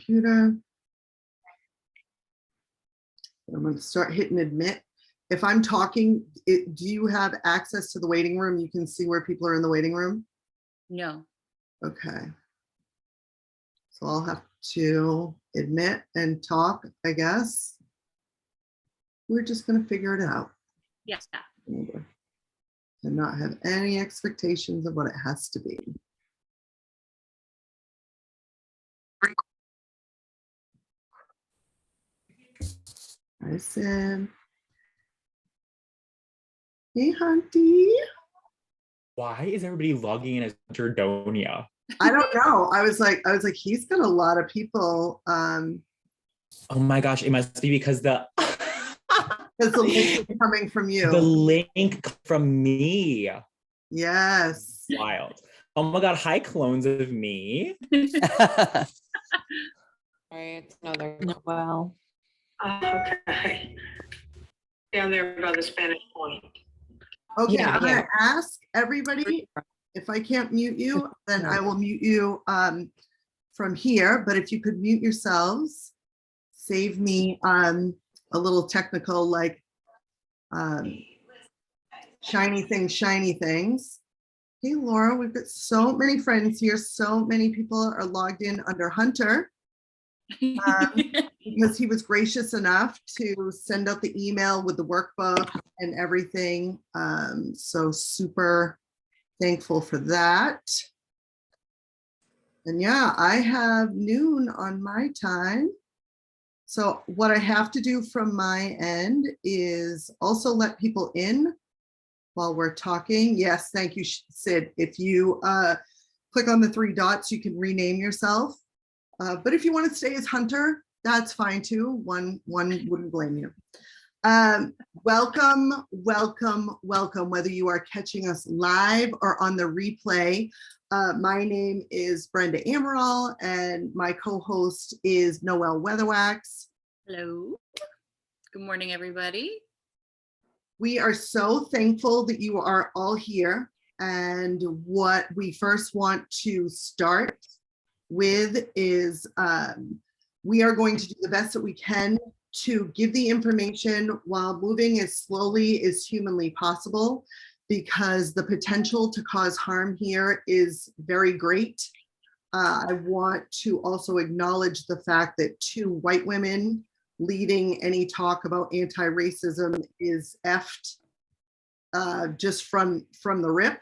computer. I'm going to start hitting admit. If I'm talking, do you have access to the waiting room? You can see where people are in the waiting room? No. Okay. So I'll have to admit and talk, I guess. We're just going to figure it out. Yes. And not have any expectations of what it has to be. I said, hey, Hunty. Why is everybody logging in as Jordonia? I don't know. I was like, he's got a lot of people. Oh my gosh, it must be because the Because the link is coming from you. The link from me. Yes. Wild. Oh my God, hi clones of me. Right, another. Well. Okay. Down there by the Spanish Point. Okay, Yeah, I'm yeah. gonna ask everybody, if I can't mute you, then I will mute you from here, but if you could mute yourselves, save me a little technical like shiny things. Hey Laura, we've got so many friends here, so many people are logged in under Hunter. Because he was gracious enough to send out the email with the workbook and everything. So super thankful for that. And yeah, I have noon on my time. So what I have to do from my end is also let people in while we're talking. Yes, thank you, Sid. If you click on the 3 dots, you can rename yourself. But if you want to stay as Hunter, that's fine too. One wouldn't blame you. Welcome, whether you are catching us live or on the replay. My name is Brenda Amaral and my co-host is Noelle Weatherwax. Hello. Good morning, everybody. We are so thankful that you are all here. And what we first want to start with is we are going to do the best that we can to give the information while moving as slowly as humanly possible, because the potential to cause harm here is very great. I want to also acknowledge the fact that 2 white women leading any talk about anti-racism is effed just from the rip.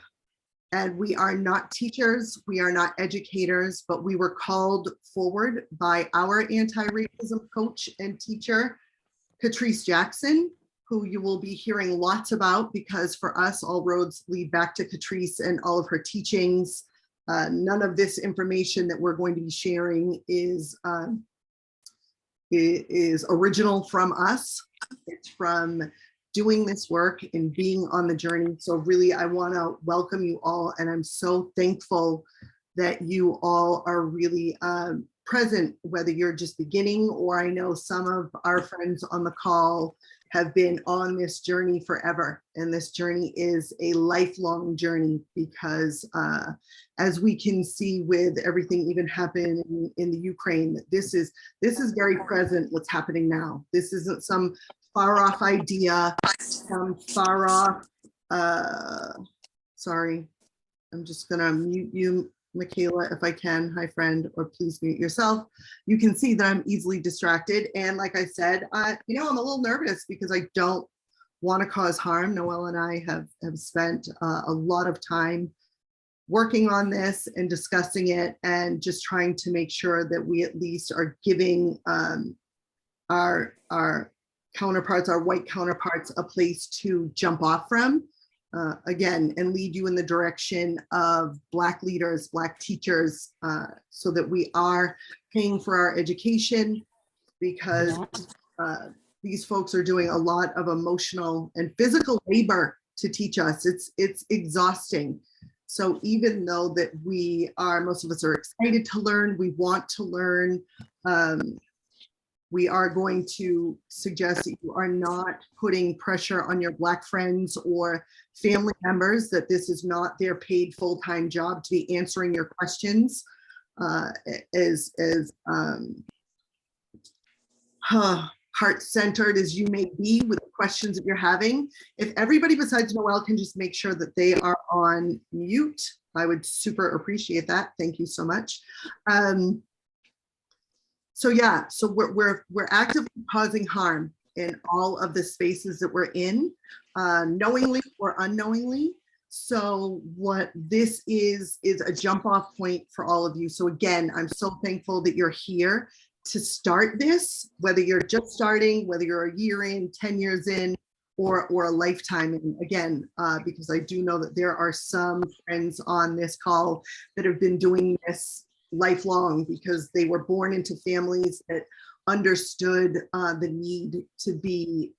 And we are not teachers, we are not educators, but we were called forward by our anti-racism coach and teacher, Catrice Jackson, who you will be hearing lots about because for us, all roads lead back to Catrice and all of her teachings. None of this information that we're going to be sharing is original from us. It's from doing this work and being on the journey. So really, I want to welcome you all. And I'm so thankful that you all are really present, whether you're just beginning or I know some of our friends on the call have been on this journey forever. And this journey is a lifelong journey because as we can see with everything even happening in the Ukraine, this is very present what's happening now. This isn't some far off idea, some far off, sorry, I'm just gonna mute you, Michaela, if I can. Hi, friend, or please mute yourself. You can see that I'm easily distracted. And like I said, I'm a little nervous because I don't want to cause harm. Noelle and I have spent a lot of time working on this and discussing it and just trying to make sure that we at least are giving our counterparts, our white counterparts, a place to jump off from. Again, and lead you in the direction of Black leaders, Black teachers, so that we are paying for our education because these folks are doing a lot of emotional and physical labor to teach us. It's exhausting. So even though that most of us are excited to learn, we want to learn, we are going to suggest that you are not putting pressure on your Black friends or family members, that this is not their paid full-time job to be answering your questions. as heart-centered as you may be with the questions that you're having. If everybody besides Noelle can just make sure that they are on mute, I would super appreciate that. Thank you so much. So yeah, so we're actively causing harm in all of the spaces that we're in, knowingly or unknowingly. So what this is a jump off point for all of you. So again, I'm so thankful that you're here to start this, whether you're just starting, whether you're a year in, 10 years in, or a lifetime in, again, because I do know that there are some friends on this call that have been doing this lifelong because they were born into families that understood the need to be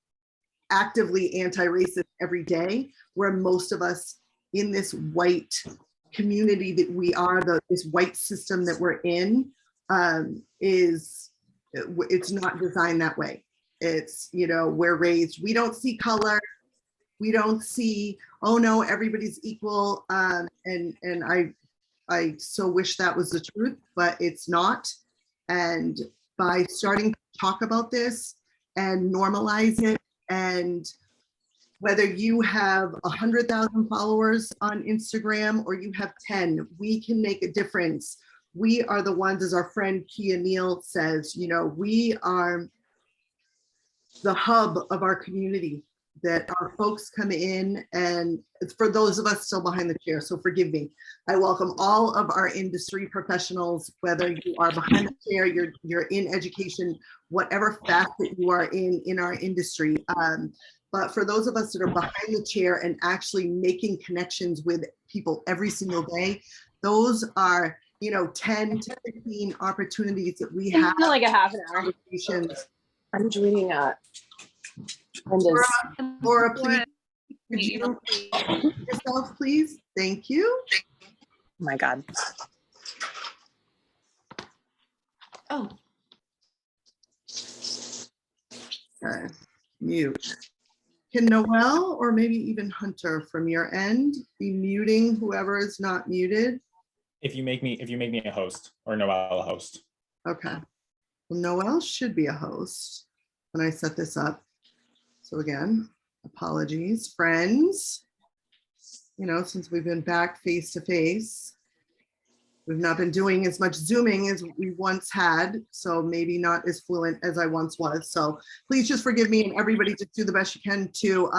actively anti-racist every day, where most of us in this white community that we are, this white system that we're in, it's not designed that way. It's, you know, we're raised, we don't see color, we don't see, oh no, everybody's equal. And I so wish that was the truth, but it's not. And by starting to talk about this and normalize it, and whether you have 100,000 followers on Instagram or you have 10, we can make a difference. We are the ones, as our friend Kia Neal says, you know, we are the hub of our community, that our folks come in, and it's for those of us still behind the chair, so forgive me. I welcome all of our industry professionals, whether you are behind the chair, you're in education, whatever facet you are in our industry. But for those of us that are behind the chair and actually making connections with people every single day, those are, you know, 10 to 15 opportunities that we have. Like a half an hour. Conversations. I'm joining Linda's. Laura, please, could you introduce yourself, please? Thank you. Oh my God. Oh, Okay, mute. Can Noelle or maybe even Hunter from your end be muting whoever is not muted? If you make me a host, or Noelle a host. Okay. Well, Noelle should be a host when I set this up. So again, apologies, friends. You know, since we've been back face to face, we've not been doing as much Zooming as we once had, so maybe not as fluent as I once was. So please just forgive me, and everybody just do the best you can to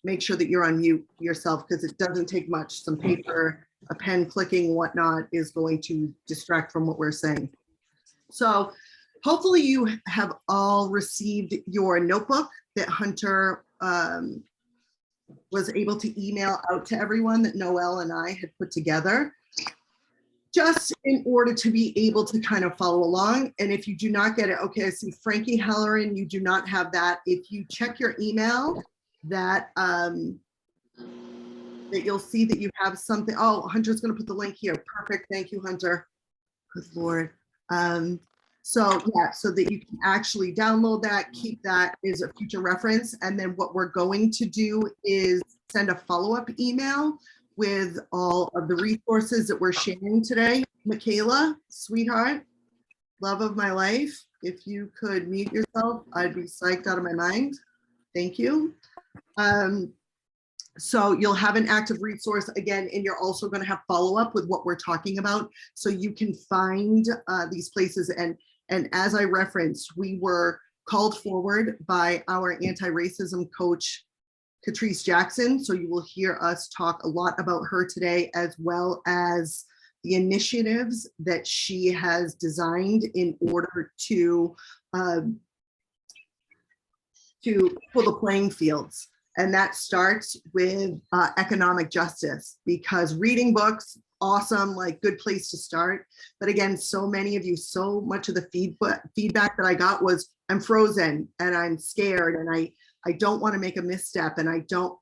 make sure that you're on mute yourself, because it doesn't take much. Some paper, a pen clicking, whatnot is going to distract from what we're saying. So hopefully you have all received your notebook that Hunter was able to email out to everyone, that Noelle and I had put together, just in order to be able to kind of follow along. And if you do not get it, okay, I see Frankie Halloran, you do not have that. If you check your email, that that you'll see that you have something. Oh, Hunter's gonna put the link here. Perfect, thank you, Hunter. Good Lord. So yeah, so that you can actually download that, keep that as a future reference. And then what we're going to do is send a follow-up email with all of the resources that we're sharing today. Michaela, sweetheart, love of my life, if you could mute yourself, I'd be psyched out of my mind. Thank you. So you'll have an active resource again, and you're also going to have follow-up with what we're talking about, so you can find these places. And as I referenced, we were called forward by our anti-racism coach, Catrice Jackson. So you will hear us talk a lot about her today, as well as the initiatives that she has designed in order to pull the playing fields. And that starts with economic justice, because reading books, awesome, like good place to start. But again, so many of you, so much of the feedback that I got was, I'm frozen and I'm scared and I don't want to make a misstep, and I don't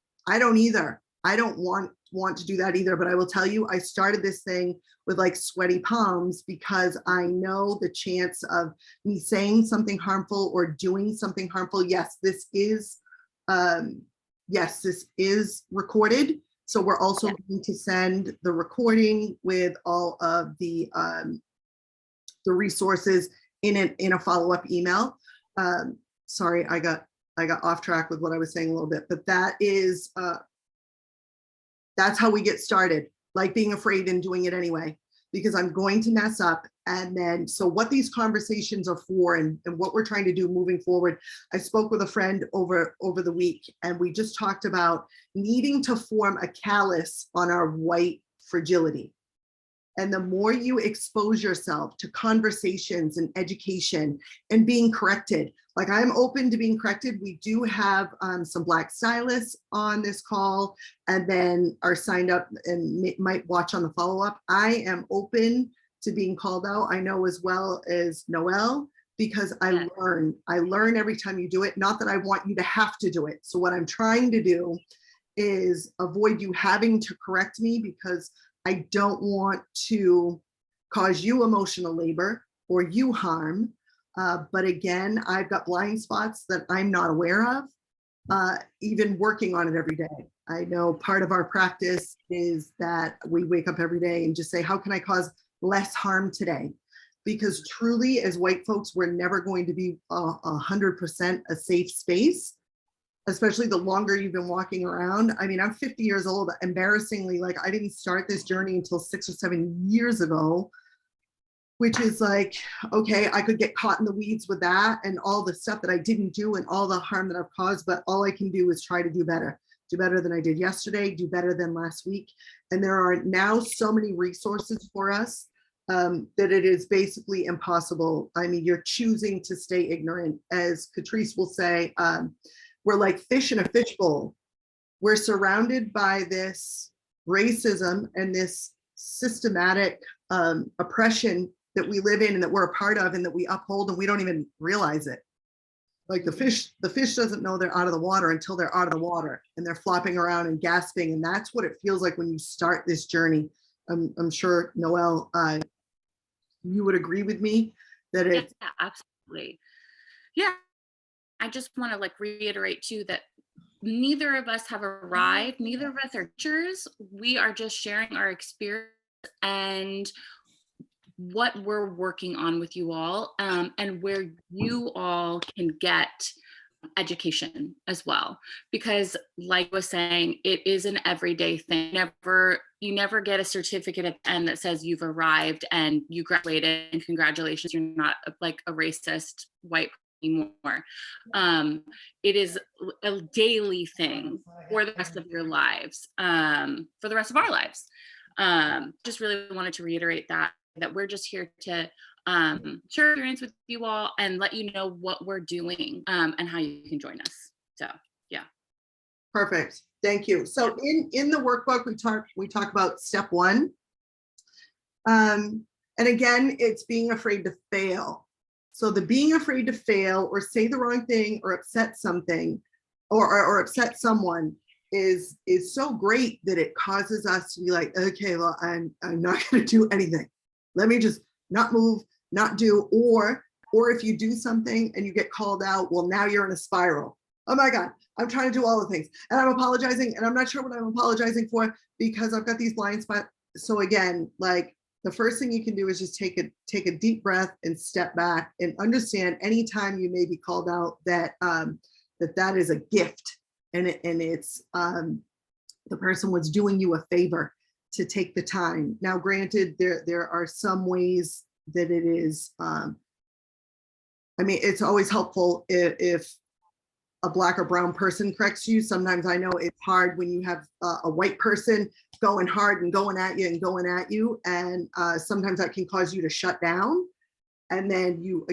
either. I don't want to do that either. But I will tell you, I started this thing with like sweaty palms, because I know the chance of me saying something harmful or doing something harmful. Yes, this is recorded. So we're also going to send the recording with all of the the resources in a follow-up email. Sorry, I got off track with what I was saying a little bit, but that is, that's how we get started, like being afraid and doing it anyway, because I'm going to mess up. And then, so what these conversations are for and what we're trying to do moving forward, I spoke with a friend over the week, and we just talked about needing to form a callus on our white fragility. And the more you expose yourself to conversations and education and being corrected, like I'm open to being corrected. We do have some Black stylists on this call, and then are signed up and might watch on the follow-up. I am open to being called out. I know as well as Noelle, because I learn every time you do it. Not that I want you to have to do it. So what I'm trying to do is avoid you having to correct me, because I don't want to cause you emotional labor or you harm. But again, I've got blind spots that I'm not aware of, even working on it every day. I know part of our practice is that we wake up every day and just say, how can I cause less harm today? Because truly, as white folks, we're never going to be 100% a safe space, especially the longer you've been walking around. I mean, I'm 50 years old, embarrassingly, like I didn't start this journey until 6 or 7 years ago, which is like, okay, I could get caught in the weeds with that and all the stuff that I didn't do and all the harm that I've caused, but all I can do is try to do better than I did yesterday, do better than last week. And there are now so many resources for us that it is basically impossible. I mean, you're choosing to stay ignorant. As Catrice will say, we're like fish in a fishbowl. We're surrounded by this racism and this systematic oppression that we live in and that we're a part of and that we uphold, and we don't even realize it. Like the fish doesn't know they're out of the water until they're out of the water and they're flopping around and gasping. And that's what it feels like when you start this journey. I'm sure, Noelle, you would agree with me that it. Yeah, absolutely. Yeah. I just want to like reiterate too that neither of us have arrived, neither of us are teachers. We are just sharing our experience and what we're working on with you all, and where you all can get education as well. Because like I was saying, it is an everyday thing. You never get a certificate at the end that says you've arrived and you graduated and congratulations, you're not like a racist white anymore. It is a daily thing for the rest of your lives, for the rest of our lives. Just really wanted to reiterate that we're just here to share experience with you all and let you know what we're doing, and how you can join us. So yeah. Perfect. Thank you. So in the workbook, we talk about step 1. And again, it's being afraid to fail. So the being afraid to fail or say the wrong thing or upset something or upset someone is so great that it causes us to be like, okay, well, I'm not going to do anything. Let me just not move, not do, or if you do something and you get called out, well, now you're in a spiral. Oh my God, I'm trying to do all the things and I'm apologizing and I'm not sure what I'm apologizing for because I've got these blind spots. So again, like the first thing you can do is just take a deep breath and step back and understand anytime you may be called out that that is a gift and it's the person was doing you a favor to take the time. Now, granted, there are some ways that it is, I mean, it's always helpful if a Black or brown person corrects you. Sometimes I know it's hard when you have a white person going hard and going at you. And sometimes that can cause you to shut down. And then you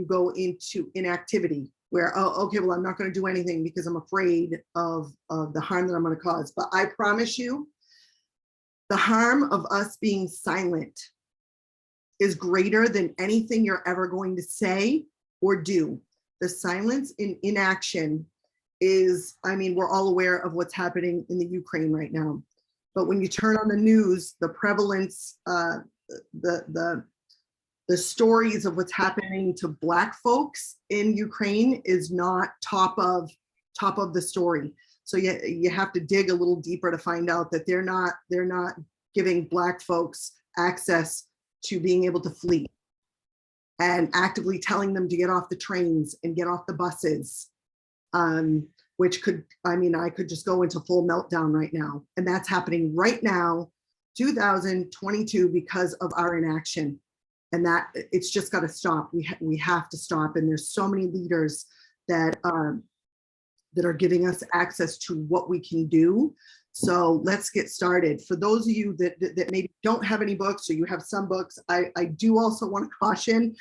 go into inactivity where, oh, okay, well, I'm not going to do anything because I'm afraid of the harm that I'm going to cause. But I promise you, the harm of us being silent is greater than anything you're ever going to say or do. The silence in inaction is, I mean, we're all aware of what's happening in the Ukraine right now. But when you turn on the news, the prevalence, the stories of what's happening to Black folks in Ukraine is not top of the story. So you have to dig a little deeper to find out that they're not giving Black folks access to being able to flee. and actively telling them to get off the trains and get off the buses, which could, I mean, I could just go into full meltdown right now. And that's happening right now, 2022, because of our inaction. And that it's just got to stop. We have to stop. And there's so many leaders that that are giving us access to what we can do. So let's get started. For those of you that maybe don't have any books, or you have some books, I do also want to caution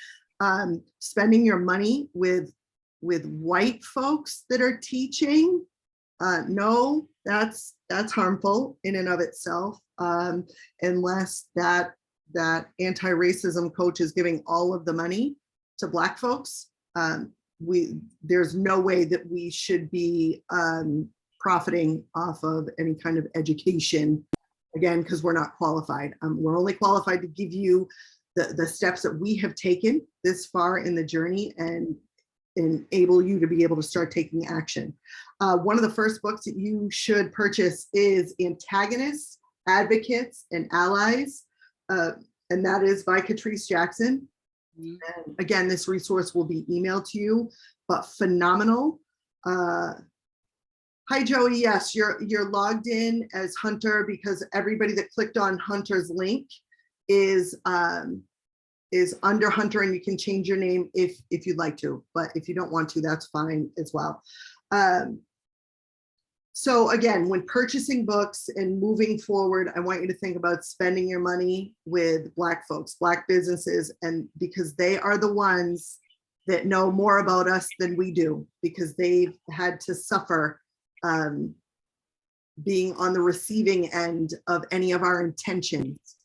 spending your money with white folks that are teaching. No, that's harmful in and of itself, unless that anti-racism coach is giving all of the money to Black folks. There's no way that we should be profiting off of any kind of education, again, because we're not qualified. We're only qualified to give you the steps that we have taken this far in the journey and enable you to be able to start taking action. One of the first books that you should purchase is Antagonists, Advocates, and Allies. And that is by Catrice Jackson. And again, this resource will be emailed to you, but phenomenal. Hi, Joey. Yes, you're logged in as Hunter, because everybody that clicked on Hunter's link is under Hunter, and you can change your name if you'd like to, but if you don't want to, that's fine as well. So again, when purchasing books and moving forward, I want you to think about spending your money with Black folks, Black businesses, and because they are the ones that know more about us than we do, because they've had to suffer being on the receiving end of any of our intentions,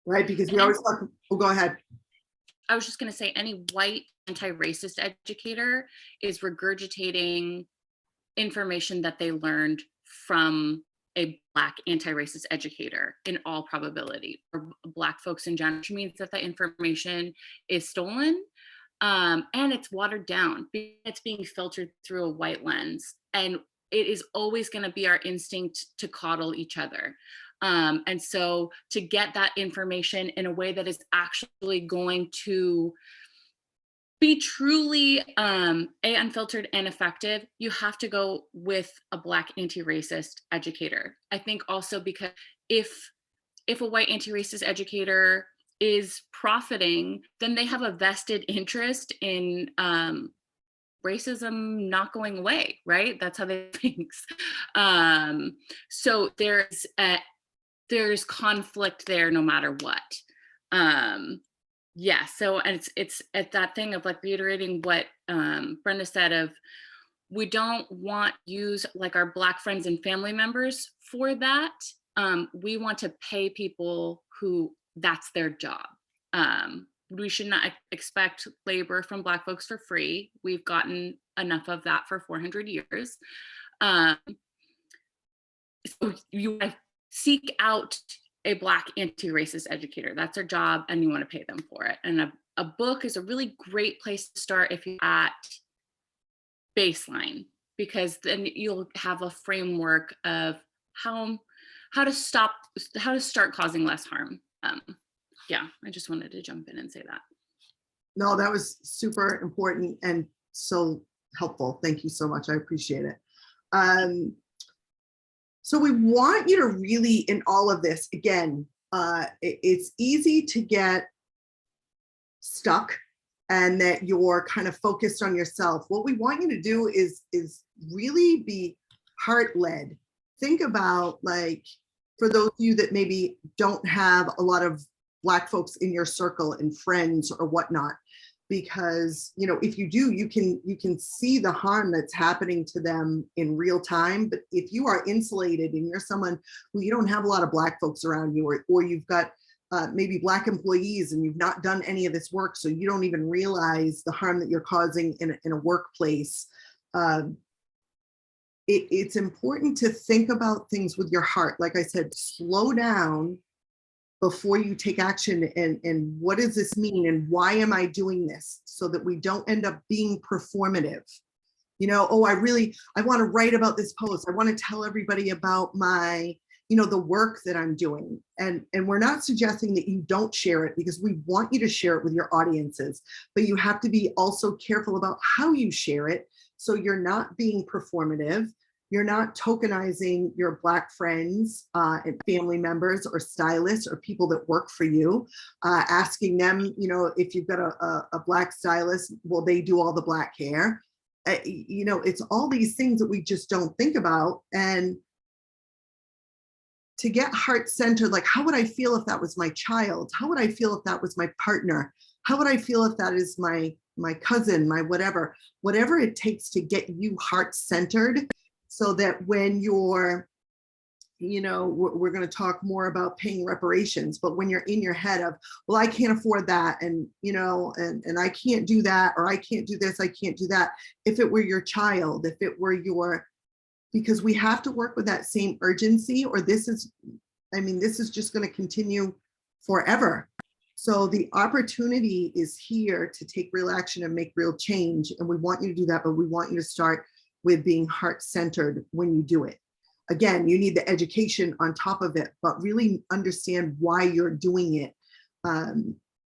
right? Because we always talk, oh, go ahead. I was just going to say, any white anti-racist educator is regurgitating information that they learned from a Black anti-racist educator in all probability, or Black folks in general, which means that the information is stolen and it's watered down. It's being filtered through a white lens. And it is always going to be our instinct to coddle each other. And so to get that information in a way that is actually going to be truly unfiltered and effective, you have to go with a Black anti-racist educator. I think also because if a white anti-racist educator is profiting, then they have a vested interest in racism not going away, right? That's how they think. So there's conflict there no matter what. Yeah, so and it's at that thing of like reiterating what Brenda said of, we don't want use like our Black friends and family members for that. We want to pay people who that's their job. We should not expect labor from Black folks for free. We've gotten enough of that for 400 years. So you seek out a Black anti-racist educator. That's their job, and you want to pay them for it. And a book is a really great place to start if you're at baseline, because then you'll have a framework of how to start causing less harm. Yeah, I just wanted to jump in and say that. No, that was super important and so helpful. Thank you so much. I appreciate it. So we want you to really, in all of this, again, it's easy to get stuck and that you're kind of focused on yourself. What we want you to do is really be heart-led. Think about, like, for those of you that maybe don't have a lot of Black folks in your circle and friends or whatnot, because, you know, if you do, you can see the harm that's happening to them in real time. But if you are insulated and you're someone who you don't have a lot of Black folks around you, or you've got maybe Black employees and you've not done any of this work, so you don't even realize the harm that you're causing in a workplace, it's important to think about things with your heart. Like I said, slow down before you take action, and what does this mean and why am I doing this, so that we don't end up being performative. You know, oh, I want to write about this post. I want to tell everybody about my, the work that I'm doing. And we're not suggesting that you don't share it, because we want you to share it with your audiences, but you have to be also careful about how you share it. So you're not being performative. You're not tokenizing your Black friends and family members or stylists or people that work for you, asking them, if you've got a Black stylist, will they do all the Black hair? It's all these things that we just don't think about. And to get heart-centered, like, how would I feel if that was my child? How would I feel if that was my partner? How would I feel if that is my cousin, my whatever it takes to get you heart-centered, so that when you're, we're going to talk more about paying reparations, but when you're in your head of, well, I can't afford that, and and I can't do that, or I can't do this, I can't do that. If it were your child, if it were your, because we have to work with that same urgency, or this is just going to continue forever. So the opportunity is here to take real action and make real change. And we want you to do that, but we want you to start with being heart-centered when you do it. Again, you need the education on top of it, but really understand why you're doing it,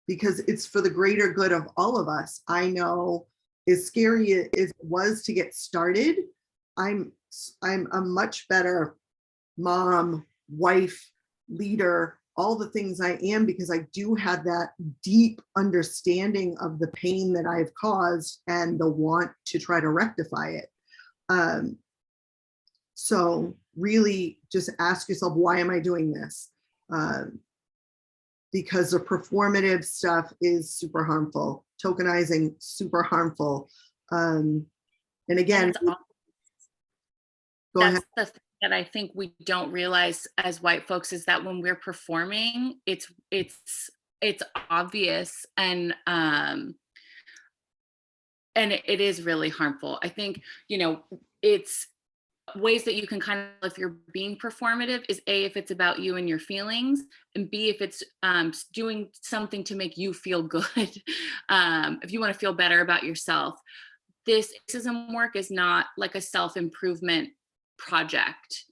because it's for the greater good of all of us. I know, as scary as it was to get started, I'm a much better mom, wife, leader, all the things I am, because I do have that deep understanding of the pain that I've caused and the want to try to rectify it. So really just ask yourself, why am I doing this? Because the performative stuff is super harmful. Tokenizing, super harmful. And again, go ahead. That's the thing that I think we don't realize as white folks, is that when we're performing, it's obvious, and it is really harmful. I think, it's ways that you can kind of, if you're being performative, is A, if it's about you and your feelings, and B, if it's doing something to make you feel good. If you want to feel better about yourself. This racism work is not like a self-improvement project.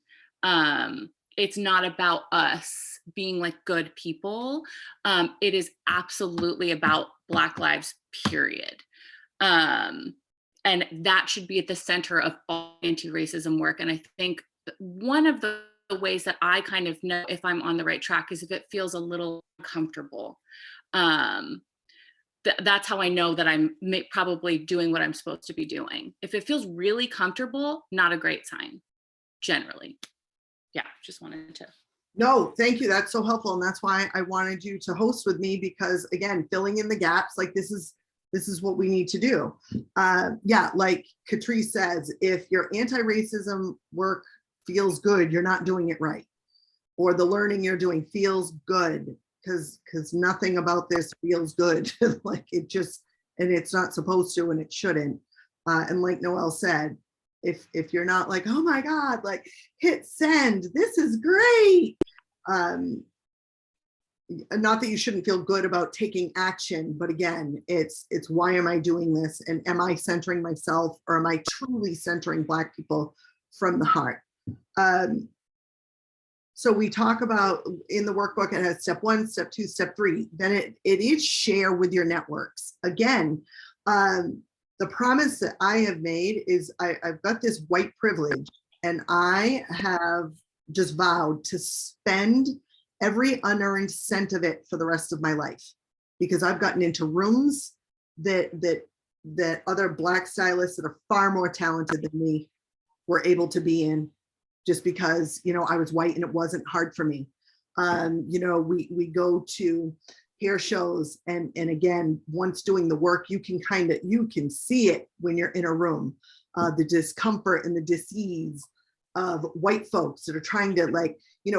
It's not about us being like good people. It is absolutely about Black lives, period. And that should be at the center of all anti-racism work. And I think one of the ways that I kind of know if I'm on the right track is if it feels a little uncomfortable. That's how I know that I'm probably doing what I'm supposed to be doing. If it feels really comfortable, not a great sign, generally. Yeah, just wanted to. No, thank you. That's so helpful. And that's why I wanted you to host with me, because again, filling in the gaps, like this is what we need to do. Yeah, like Catrice says, if your anti-racism work feels good, you're not doing it right. Or the learning you're doing feels good, because nothing about this feels good. Like it just, and it's not supposed to, and it shouldn't. And like Noelle said, if you're not like, oh my God, like hit send, this is great. Not that you shouldn't feel good about taking action, but again, it's why am I doing this? And am I centering myself, or am I truly centering Black people from the heart? So we talk about in the workbook, it has step 1, step 2, step 3. Then it is share with your networks. Again, the promise that I have made is I've got this white privilege, and I have just vowed to spend every unearned cent of it for the rest of my life, because I've gotten into rooms that other Black stylists that are far more talented than me were able to be in, just because, I was white and it wasn't hard for me. We go to hair shows, and again, once doing the work, you can see it when you're in a room, the discomfort and the dis-ease of white folks that are trying to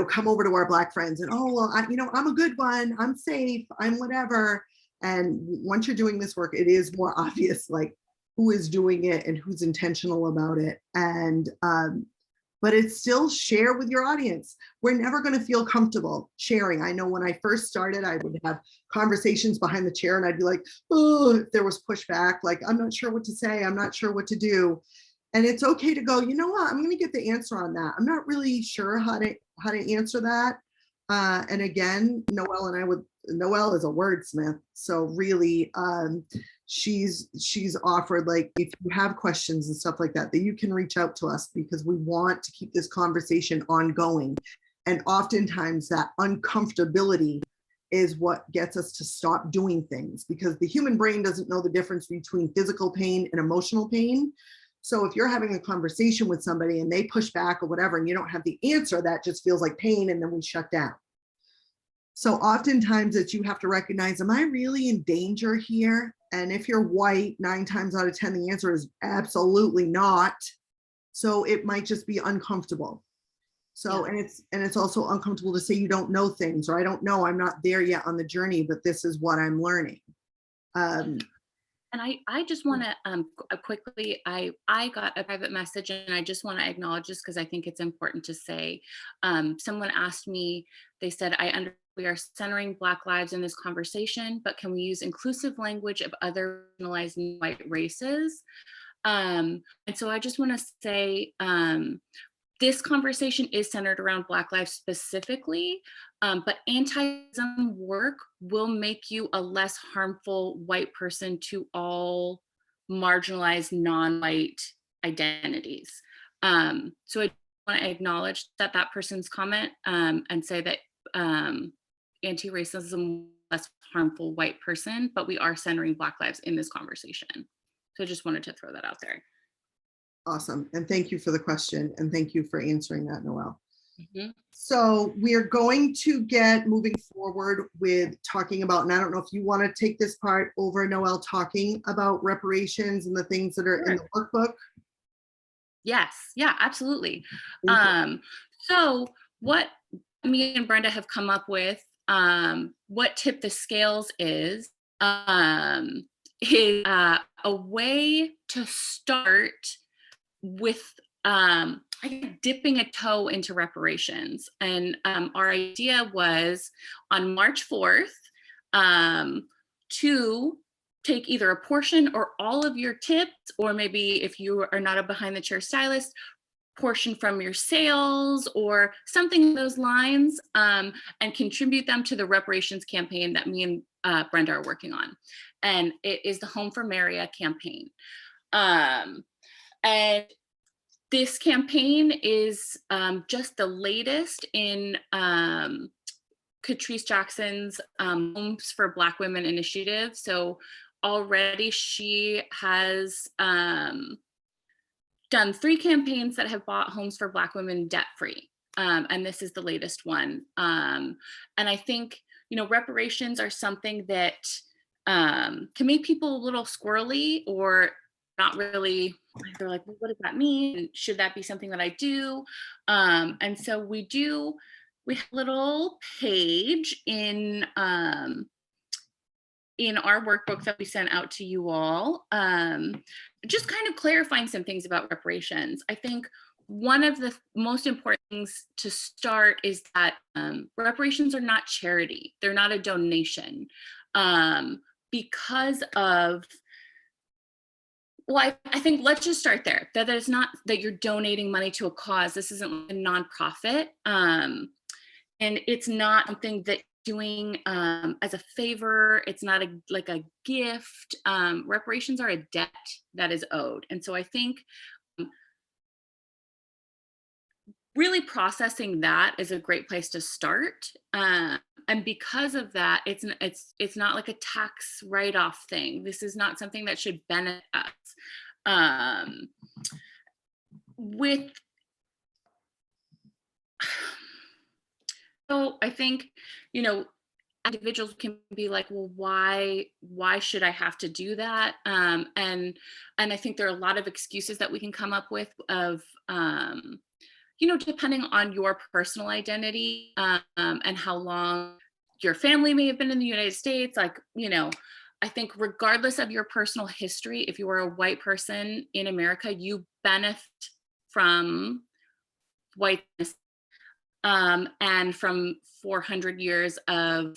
come over to our Black friends and, oh, well, I'm a good one, I'm safe, I'm whatever. And once you're doing this work, it is more obvious, like who is doing it and who's intentional about it. And, but it's still share with your audience. We're never going to feel comfortable sharing. I know when I first started, I would have conversations behind the chair, and I'd be like, oh, if there was pushback, like, I'm not sure what to say, I'm not sure what to do. And it's okay to go, you know what, I'm going to get the answer on that. I'm not really sure how to answer that. And again, Noelle is a wordsmith. So really, she's offered, like, if you have questions and stuff like that, that you can reach out to us, because we want to keep this conversation ongoing. And oftentimes that uncomfortability is what gets us to stop doing things, because the human brain doesn't know the difference between physical pain and emotional pain. So if you're having a conversation with somebody and they push back or whatever, and you don't have the answer, that just feels like pain, and then we shut down. So oftentimes it's, you have to recognize, am I really in danger here? And if you're white, 9 times out of 10, the answer is absolutely not. So it might just be uncomfortable. So, Yeah. and it's also uncomfortable to say you don't know things, or I don't know, I'm not there yet on the journey, but this is what I'm learning. And I just want to quickly, I got a private message, and I just want to acknowledge this because I think it's important to say. Someone asked me, they said, we are centering Black lives in this conversation, but can we use inclusive language of other marginalized white races? And so I just want to say, this conversation is centered around Black lives specifically, but anti-racism work will make you a less harmful white person to all marginalized non-white identities. So I want to acknowledge that person's comment, and say that anti-racism less harmful white person, but we are centering Black lives in this conversation. So I just wanted to throw that out there. Awesome. And thank you for the question. And thank you for answering that, Noelle. Mm-hmm. So we are going to get moving forward with talking about, and I don't know if you want to take this part over, Noelle, talking about reparations and the things that are in the workbook. Yes, yeah, absolutely. So what me and Brenda have come up with, what tip the scales is a way to start with dipping a toe into reparations. And our idea was on March 4th to take either a portion or all of your tips, or maybe if you are not a behind the chair stylist, portion from your sales or something in those lines, and contribute them to the reparations campaign that me and Brenda are working on. And it is the Home for Maria campaign. And this campaign is just the latest in Catrice Jackson's Homes for Black Women initiative. So already she has done 3 campaigns that have bought homes for Black women debt-free. And this is the latest one. And I think, reparations are something that can make people a little squirrely, or not really. They're like, well, what does that mean? Should that be something that I do? And so we have a little page in our workbook that we sent out to you all, just kind of clarifying some things about reparations. I think one of the most important things to start is that reparations are not charity. They're not a donation. Because of, well, I think let's just start there. That it's not that you're donating money to a cause. This isn't a nonprofit. And it's not something that you're doing as a favor. It's not like a gift. Reparations are a debt that is owed. And so I think really processing that is a great place to start. And because of that, it's not like a tax write-off thing. This is not something that should benefit us. So I think, individuals can be like, well, why should I have to do that? And I think there are a lot of excuses that we can come up with of, depending on your personal identity and how long your family may have been in the United States. Like, I think regardless of your personal history, if you are a white person in America, you benefit from whiteness and from 400 years of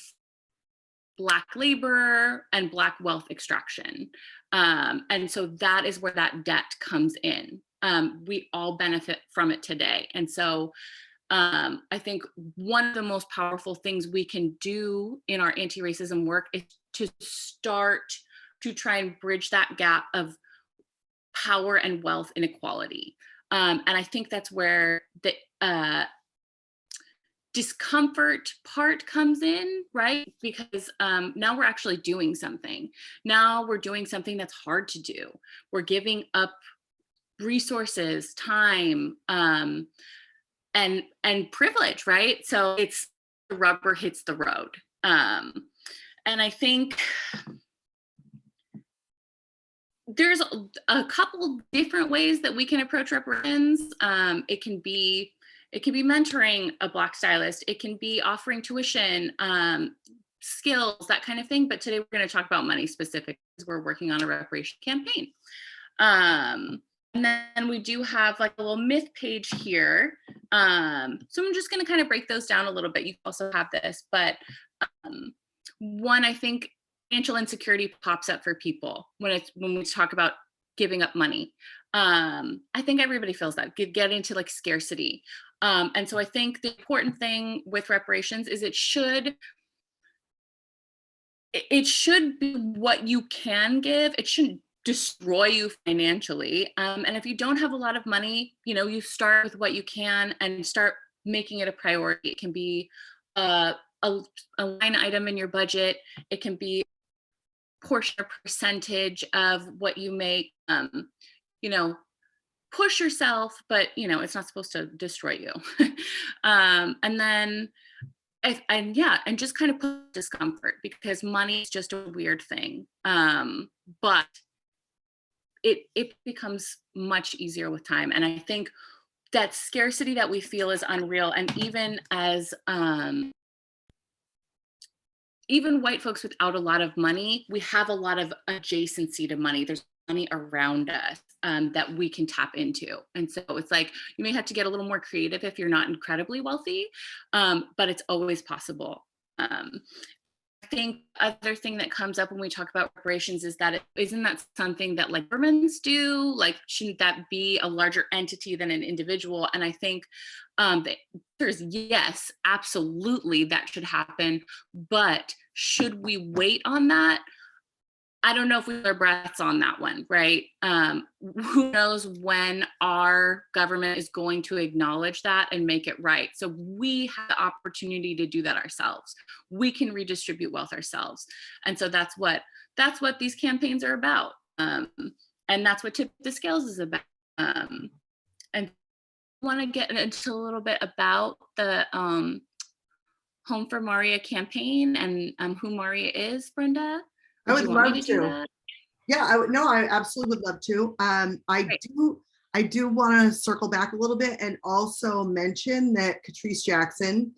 Black labor and Black wealth extraction. And so that is where that debt comes in. we all benefit from it today. And so I think one of the most powerful things we can do in our anti-racism work is to start to try and bridge that gap of power and wealth inequality. And I think that's where the discomfort part comes in, right? Because now we're actually doing something. Now we're doing something that's hard to do. We're giving up resources, time, and privilege, right? So it's the rubber hits the road. And I think there's a couple different ways that we can approach reparations. It can be mentoring a Black stylist. It can be offering tuition, skills, that kind of thing. But today we're going to talk about money specifically because we're working on a reparation campaign. And then we do have like a little myth page here. So I'm just going to kind of break those down a little bit. You also have this, but one, I think financial insecurity pops up for people when we talk about giving up money. I think everybody feels that, get into like scarcity. And so I think the important thing with reparations is it should be what you can give. It shouldn't destroy you financially. And if you don't have a lot of money, you start with what you can and start making it a priority. It can be a line item in your budget. It can be a portion or percentage of what you make. Push yourself, but it's not supposed to destroy you. And then and just kind of put discomfort, because money is just a weird thing. But it becomes much easier with time. And I think that scarcity that we feel is unreal. And even as even white folks without a lot of money, we have a lot of adjacency to money. There's money around us that we can tap into. And so it's like, you may have to get a little more creative if you're not incredibly wealthy, but it's always possible. I think other thing that comes up when we talk about reparations is that isn't that something that like governments do? Like, shouldn't that be a larger entity than an individual? And I think there's yes, absolutely that should happen. But should we wait on that? I don't know if we have our breaths on that one, right? Who knows when our government is going to acknowledge that and make it right. So we have the opportunity to do that ourselves. We can redistribute wealth ourselves. And so that's what these campaigns are about. And that's what Tip the Scales is about. And I want to get into a little bit about the Home for Maria campaign and who Maria is, Brenda. I would love to. Yeah, I absolutely would love to. I do want to circle back a little bit and also mention that Catrice Jackson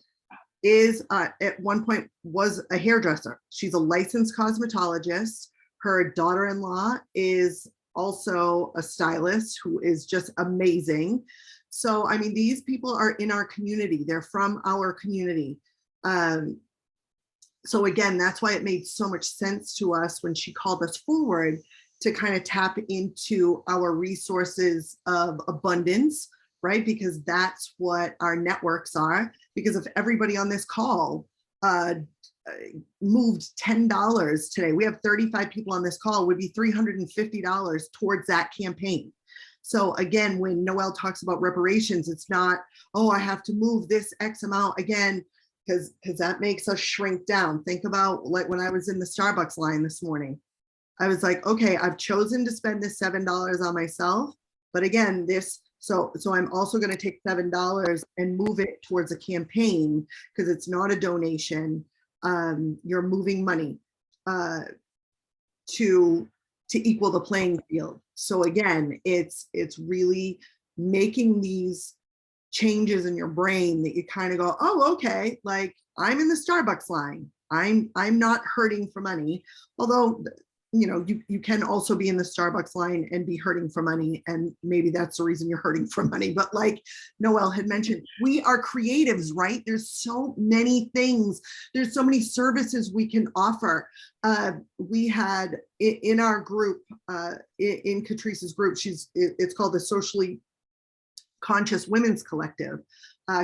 is at one point was a hairdresser. She's a licensed cosmetologist. Her daughter-in-law is also a stylist who is just amazing. So, I mean, these people are in our community. They're from our community. So again, that's why it made so much sense to us when she called us forward to kind of tap into our resources of abundance, right? Because that's what our networks are. Because if everybody on this call moved $10 today, we have 35 people on this call, would be $350 towards that campaign. So again, when Noelle talks about reparations, it's not, oh, I have to move this X amount again, because that makes us shrink down. Think about like when I was in the Starbucks line this morning. I was like, okay, I've chosen to spend this $7 on myself. But again, so I'm also going to take $7 and move it towards a campaign, because it's not a donation. You're moving money to equal the playing field. So again, it's really making these changes in your brain that you kind of go, oh, okay, like I'm in the Starbucks line. I'm not hurting for money. Although, you can also be in the Starbucks line and be hurting for money. And maybe that's the reason you're hurting for money. But like Noelle had mentioned, we are creatives, right? There's so many things. There's so many services we can offer. We had in our group, in Catrice's group, it's called the Socially Conscious Women's Collective,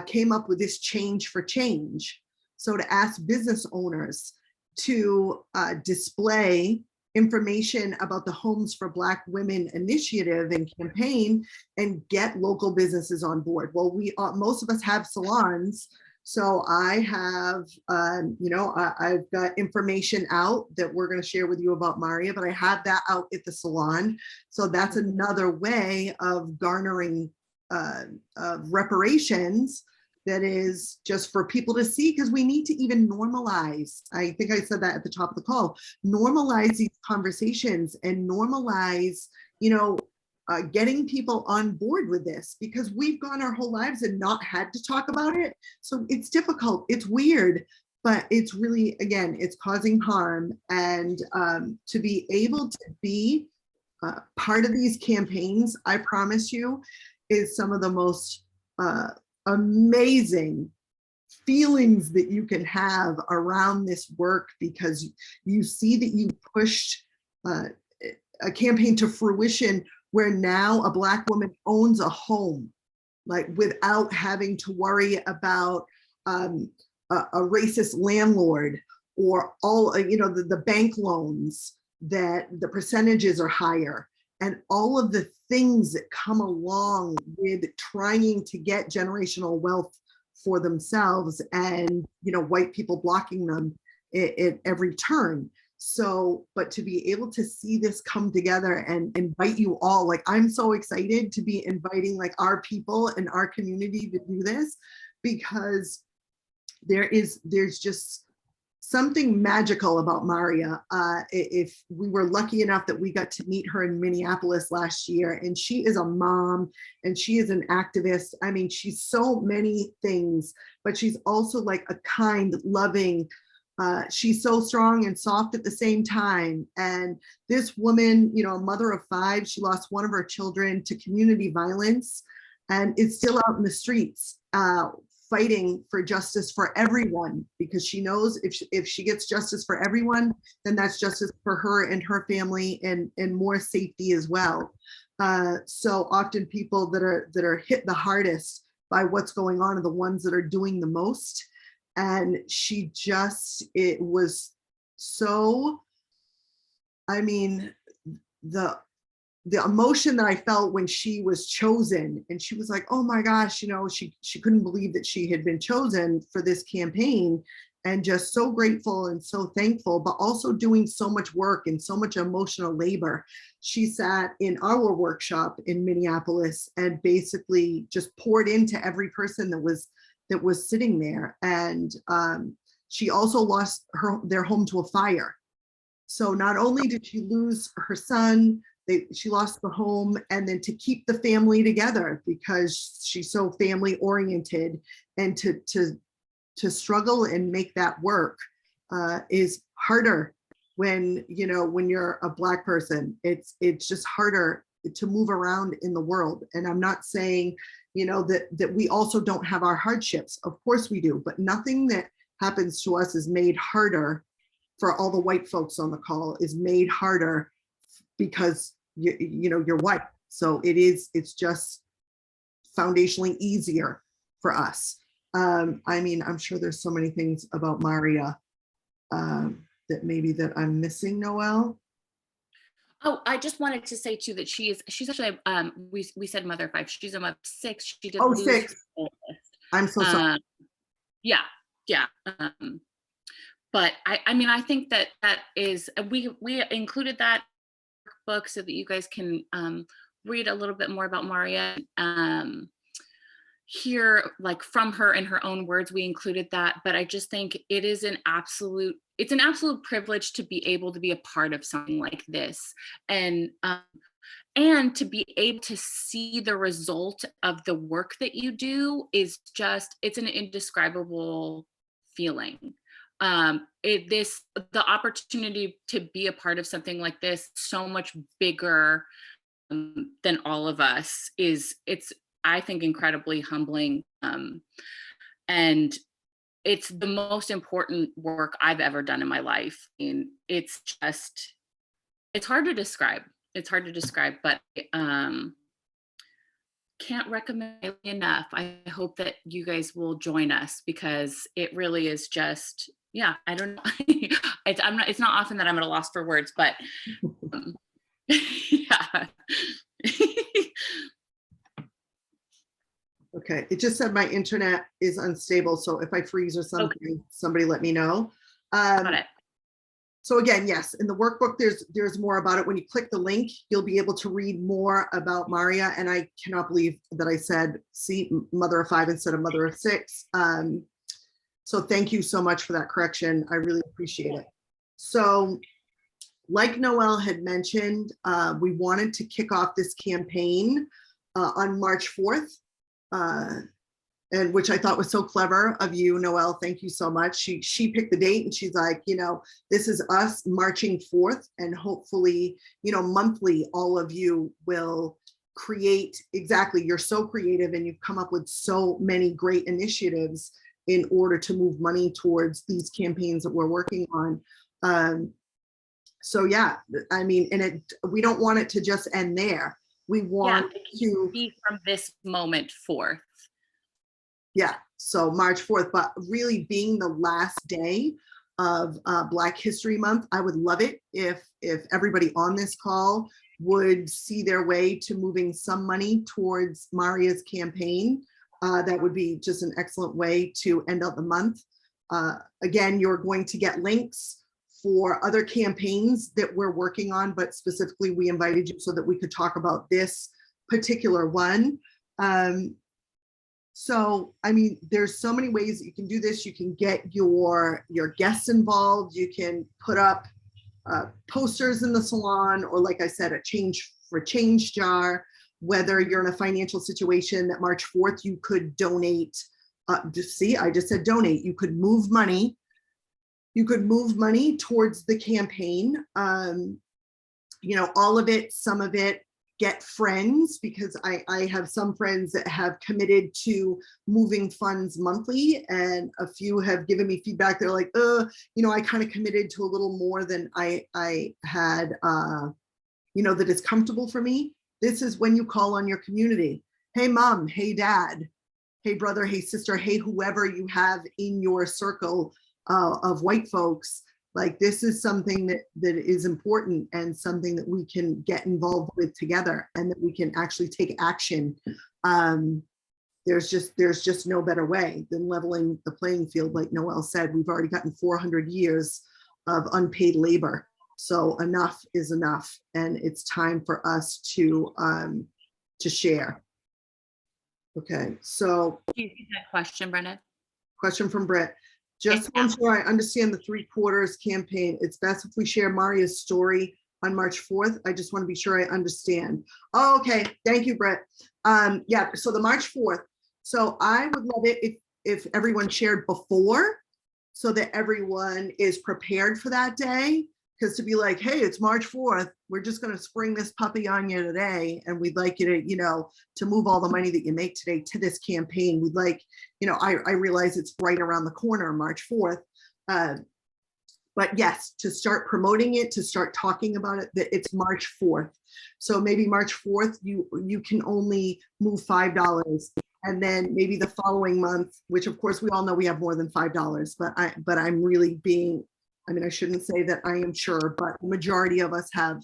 came up with this change for change. So to ask business owners to display information about the Homes for Black Women initiative and campaign and get local businesses on board. Well, most of us have salons. So I have, I've got information out that we're going to share with you about Maria, but I have that out at the salon. So that's another way of garnering reparations that is just for people to see, because we need to even normalize. I think I said that at the top of the call, normalize these conversations and normalize, getting people on board with this, because we've gone our whole lives and not had to talk about it. So it's difficult, it's weird, but it's really, again, it's causing harm. And to be able to be part of these campaigns, I promise you, is some of the most amazing feelings that you can have around this work, because you see that you pushed a campaign to fruition where now a Black woman owns a home, like without having to worry about a racist landlord or all, the bank loans that the percentages are higher, and all of the things that come along with trying to get generational wealth for themselves, and white people blocking them at every turn. So, but to be able to see this come together and invite you all, like I'm so excited to be inviting like our people and our community to do this, because there's just something magical about Maria. If we were lucky enough that we got to meet her in Minneapolis last year, and she is a mom and she is an activist. I mean, she's so many things, but she's also like a kind, loving, she's so strong and soft at the same time. And this woman, a mother of 5, she lost one of her children to community violence and is still out in the streets, fighting for justice for everyone, because she knows if she gets justice for everyone, then that's justice for her and her family, and more safety as well. So often people that are hit the hardest by what's going on are the ones that are doing the most. And it was so, I mean, the emotion that I felt when she was chosen, and she was like, oh my gosh, she couldn't believe that she had been chosen for this campaign, and just so grateful and so thankful, but also doing so much work and so much emotional labor. She sat in our workshop in Minneapolis and basically just poured into every person that was sitting there. And she also lost their home to a fire. So not only did she lose her son, she lost the home, and then to keep the family together, because she's so family oriented, and to struggle and make that work is harder when you're a Black person. It's just harder to move around in the world. And I'm not saying that we also don't have our hardships. Of course we do, but nothing that happens to us is made harder for all the white folks on the call, is made harder because you're white. So it's just foundationally easier for us. I mean, I'm sure there's so many things about Maria that maybe that I'm missing, Noelle. Oh, I just wanted to say too that she's actually we said mother 5. She's a mother 6. She did lose 6. her oldest. I'm so sorry. Yeah. But I mean, I think that is, we included that book so that you guys can read a little bit more about Maria. Hear like from her in her own words. We included that, but I just think it's an absolute privilege to be able to be a part of something like this, and to be able to see the result of the work that you do is just, it's an indescribable feeling. the opportunity to be a part of something like this, so much bigger than all of us, it's I think incredibly humbling, and it's the most important work I've ever done in my life. And it's hard to describe. It's hard to describe, but can't recommend it enough. I hope that you guys will join us, because it really is just, yeah, I don't know. It's not often that I'm at a loss for words, but yeah. Okay, it just said my internet is unstable, so if I freeze or something, somebody let me know. Got it. So again, yes, in the workbook, there's more about it. When you click the link, you'll be able to read more about Maria. And I cannot believe that I said, see, mother of 5 instead of mother of 6. So thank you so much for that correction. I really appreciate it. So like Noelle had mentioned, we wanted to kick off this campaign on March 4th. And which I thought was so clever of you, Noelle. Thank you so much. She picked the date and she's like, this is us marching forth, and hopefully, monthly, all of you will create. Exactly. You're so creative and you've come up with so many great initiatives in order to move money towards these campaigns that we're working on. So yeah, I mean, and we don't want it to just end there. We want to be from this moment forth. Yeah, so March 4th, but really being the last day of Black History Month, I would love it if everybody on this call would see their way to moving some money towards Maria's campaign. That would be just an excellent way to end out the month. Again, you're going to get links for other campaigns that we're working on, but specifically we invited you so that we could talk about this particular one. So, I mean, there's so many ways that you can do this. You can get your guests involved. You can put up posters in the salon, or like I said, a change for change jar. Whether you're in a financial situation that March 4th, you could donate. See, I just said donate. You could move money. You could move money towards the campaign. All of it, some of it. Get friends, because I have some friends that have committed to moving funds monthly, and a few have given me feedback. They're like, I kind of committed to a little more than I had, that is comfortable for me. This is when you call on your community. Hey, mom, hey, dad, hey, brother, hey, sister, hey, whoever you have in your circle of white folks. Like, this is something that is important, and something that we can get involved with together, and that we can actually take action. There's just no better way than leveling the playing field. Like Noelle said, we've already gotten 400 years of unpaid labor. So enough is enough, and it's time for us to share. Okay, so. Do you see that question, Brenda? Question from Brett. Just to ensure I understand the 3/4 campaign, it's best if we share Maria's story on March 4th. I just want to be sure I understand. Oh, okay, thank you, Brett. Yeah, so the March 4th. So I would love it if everyone shared before, so that everyone is prepared for that day. Because to be like, hey, it's March 4th, we're just going to spring this puppy on you today, and we'd like you to, to move all the money that you make today to this campaign. We'd like, I realize it's right around the corner, March 4th. But yes, to start promoting it, to start talking about it, that it's March 4th. So maybe March 4th, you can only move $5. And then maybe the following month, which of course we all know we have more than $5, but I'm really being, I shouldn't say that I am sure, but the majority of us have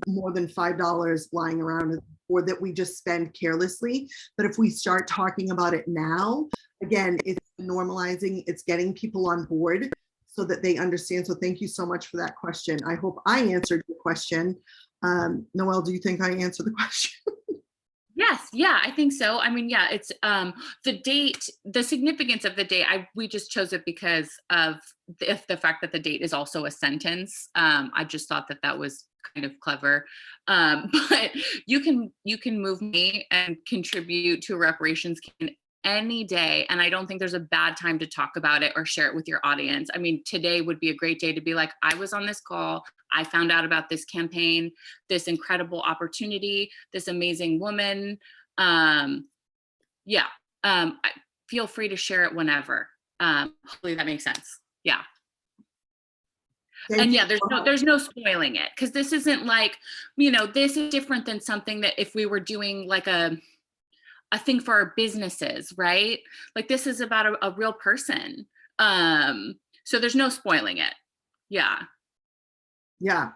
more than $5 lying around, or that we just spend carelessly. But if we start talking about it now, again, it's normalizing, it's getting people on board so that they understand. So thank you so much for that question. I hope I answered your question. Noelle, do you think I answered the question? Yes, yeah, I think so. Yeah, it's the date, the significance of the date. We just chose it because of the fact that the date is also a sentence. I just thought that was kind of clever. But you can move me and contribute to reparations any day. And I don't think there's a bad time to talk about it or share it with your audience. I mean, today would be a great day to be like, I was on this call. I found out about this campaign, this incredible opportunity, this amazing woman. Feel free to share it whenever. Hopefully that makes sense. Yeah. And yeah, there's no spoiling it, because this isn't like, this is different than something that if we were doing like a thing for our businesses, right? Like this is about a real person. So there's no spoiling it. Yeah. Yeah.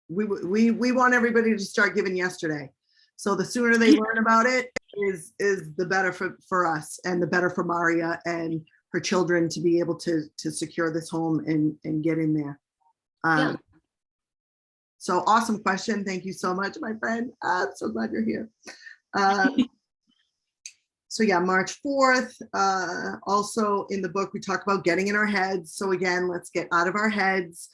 We want everybody to start giving yesterday. So the sooner they learn about it is the better for us, and the better for Maria and her children to be able to secure this home and get in there. Yeah. So awesome question. Thank you so much, my friend. I'm so glad you're here. So yeah, March 4th. Also in the book, we talk about getting in our heads. So again, let's get out of our heads.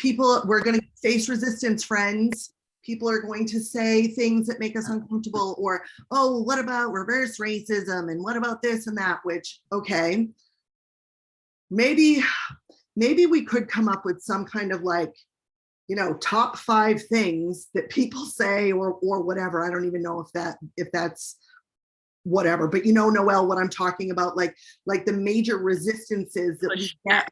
We're going to face resistance, friends. People are going to say things that make us uncomfortable, or, oh, what about reverse racism? And what about this and that? Which, okay, maybe we could come up with some kind of like, top 5 things that people say or whatever. I don't even know if that's whatever, but Noelle, what I'm talking about, like the major resistances that we get,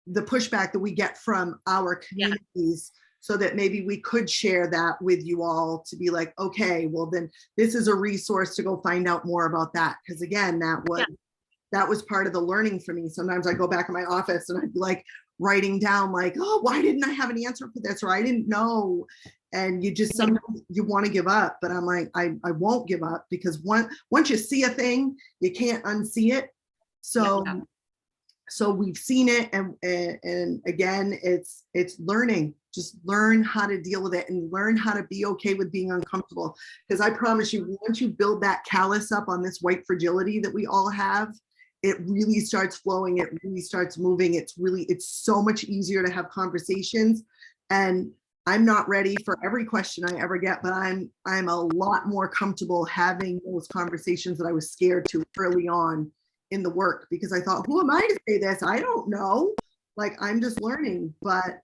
the pushback that we get from our communities, so that maybe we could share that with you all to be like, okay, well then this is a resource to go find out more about that. Because again, that was part of the learning for me. Sometimes I go back in my office and I'd be like writing down like, oh, why didn't I have an answer for this? Or I didn't know. And you just, sometimes you want to give up, but I'm like, I won't give up, because once you see a thing, you can't unsee it. So we've seen it, and again, it's learning. Just learn how to deal with it and learn how to be okay with being uncomfortable. Because I promise you, once you build that callus up on this white fragility that we all have, it really starts flowing. It really starts moving. It's so much easier to have conversations. And I'm not ready for every question I ever get, but I'm a lot more comfortable having those conversations that I was scared to early on in the work, because I thought, who am I to say this? I don't know. Like, I'm just learning. But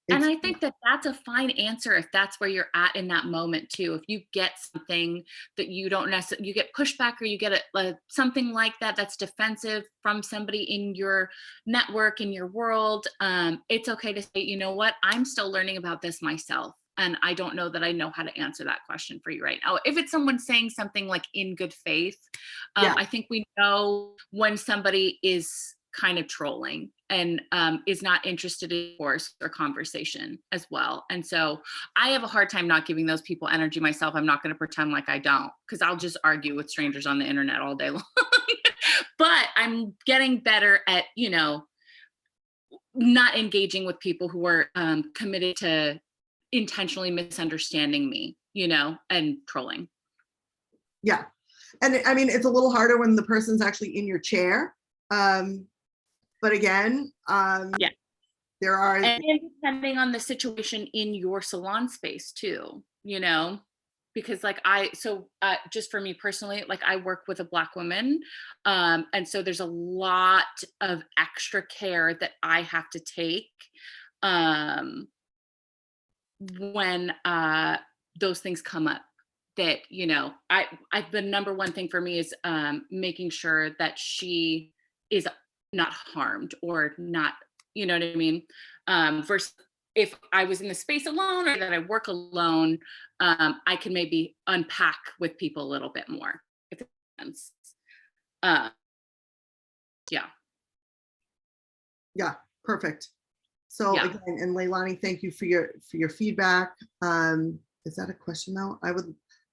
and I think that's a fine answer if that's where you're at in that moment too. If you get something that you don't necessarily, you get pushback, or you get something like that's defensive from somebody in your network, in your world, it's okay to say, you know what, I'm still learning about this myself. And I don't know that I know how to answer that question for you right now. If it's someone saying something like in good faith, I think we know when somebody is kind of trolling and is not interested in course or conversation as well. And so I have a hard time not giving those people energy myself. I'm not going to pretend like I don't, because I'll just argue with strangers on the internet all day long. But I'm getting better at, not engaging with people who are committed to intentionally misunderstanding me, and trolling. Yeah. And I mean, it's a little harder when the person's actually in your chair. But again, there are. And depending on the situation in your salon space too, because just for me personally, like I work with a Black woman. And so there's a lot of extra care that I have to take when those things come up, that the number one thing for me is making sure that she is not harmed or not, you know what I mean, versus if I was in the space alone or that I work alone, I can maybe unpack with people a little bit more, if that makes sense. Yeah, perfect. So again, and Leilani, thank you for your feedback. Is that a question though? I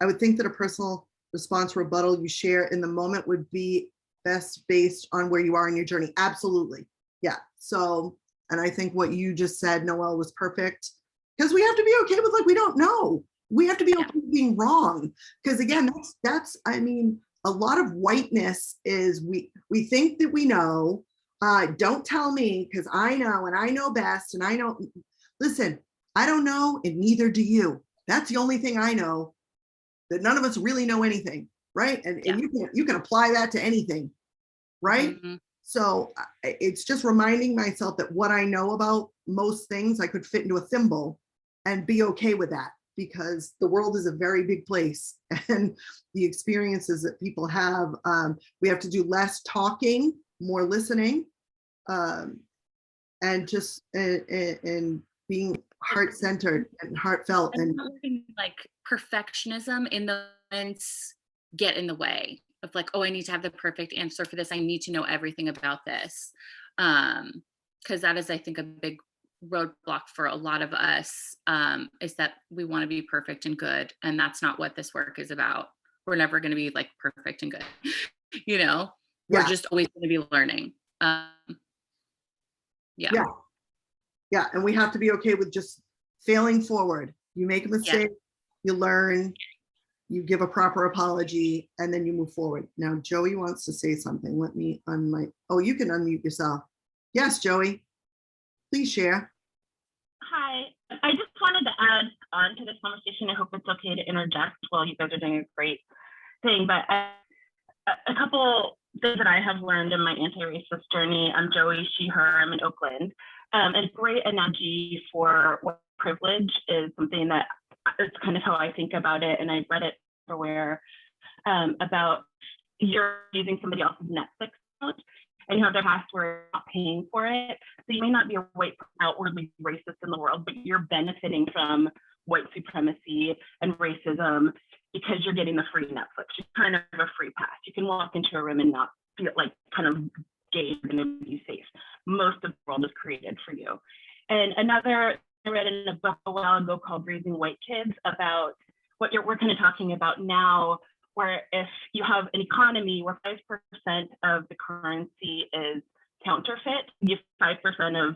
would think that a personal response rebuttal you share in the moment would be best based on where you are in your journey. Absolutely. Yeah. So, and I think what you just said, Noelle, was perfect, because we have to be okay with, like, we don't know. We have to be okay with being wrong. Because again, that's, I mean, a lot of whiteness is we think that we know. Don't tell me, because I know, and I know best, and I know. Listen, I don't know, and neither do you. That's the only thing I know, that none of us really know anything. right? And Yeah. you can apply that to anything, right? Mhm. So it's just reminding myself that what I know about most things I could fit into a thimble and be okay with that, because the world is a very big place and the experiences that people have, we have to do less talking, more listening, and just and being heart-centered and heartfelt. And And not letting, like, perfectionism in the moments get in the way of like, oh, I need to have the perfect answer for this. I need to know everything about this. Because that is, I think, a big roadblock for a lot of us, is that we want to be perfect and good. And that's not what this work is about. We're never going to be like perfect and good. We're yeah, just always going to be learning. Yeah. yeah, yeah. And we have to be okay with just failing forward. You make a mistake, you learn, you give a proper apology, and then you move forward. Now, Joey wants to say something. Let me unmic. Oh, you can unmute yourself. Yes, Joey, please share. Hi, I just wanted to add on to this conversation. I hope it's okay to interject. Well, you guys are doing a great thing, but a couple things that I have learned in my anti-racist journey. I'm Joey, she, her, I'm in Oakland. A great analogy for what privilege is, something that it's kind of how I think about it. And I read it everywhere, about you're using somebody else's Netflix account and you have their password, not paying for it. So you may not be a white outwardly racist in the world, but you're benefiting from white supremacy and racism because you're getting the free Netflix. You're kind of a free pass. You can walk into a room and not feel like kind of gay and be safe. Most of the world is created for you. And another, I read in a book a while ago called Raising White Kids about what we're kind of talking about now, where if you have an economy where 5% of the currency is counterfeit, if 5% of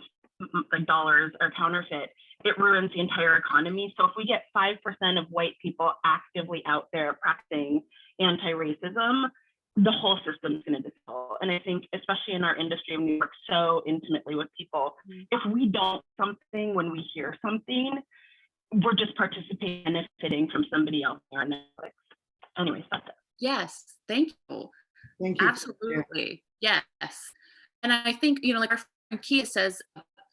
the dollars are counterfeit, it ruins the entire economy. So if we get 5% of white people actively out there practicing anti-racism, the whole system is going to dissolve. And I think, especially in our industry, we work so intimately with people. If we don't something when we hear something, we're just participating and benefiting from somebody else on Netflix. Anyways, that's it. Yes. Thank you. Thank you. Absolutely. Yes. And I think, like our friend Kia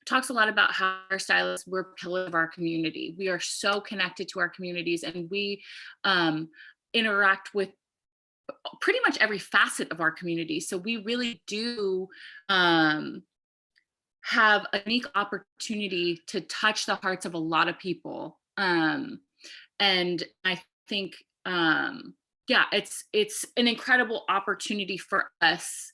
talks a lot about how our stylists, we're pillars of our community. We are so connected to our communities, and we interact with pretty much every facet of our community. So we really do have a unique opportunity to touch the hearts of a lot of people. And I think, it's an incredible opportunity for us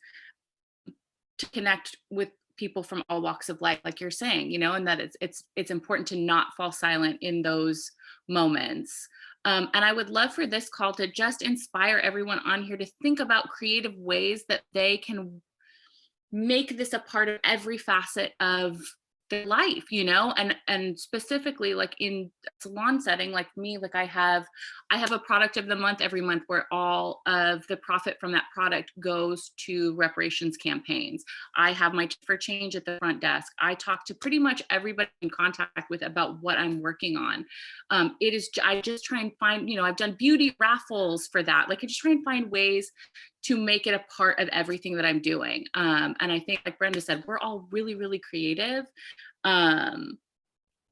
to connect with people from all walks of life, like you're saying, and that it's important to not fall silent in those moments. And I would love for this call to just inspire everyone on here to think about creative ways that they can make this a part of every facet of their life, and specifically like in salon setting, like me, like I have a product of the month every month where all of the profit from that product goes to reparations campaigns. I have my Tip for Change at the front desk. I talk to pretty much everybody in contact with about what I'm working on. I just try and find, I've done beauty raffles for that. Like I just try and find ways to make it a part of everything that I'm doing. And I think, like Brenda said, we're all really, really creative.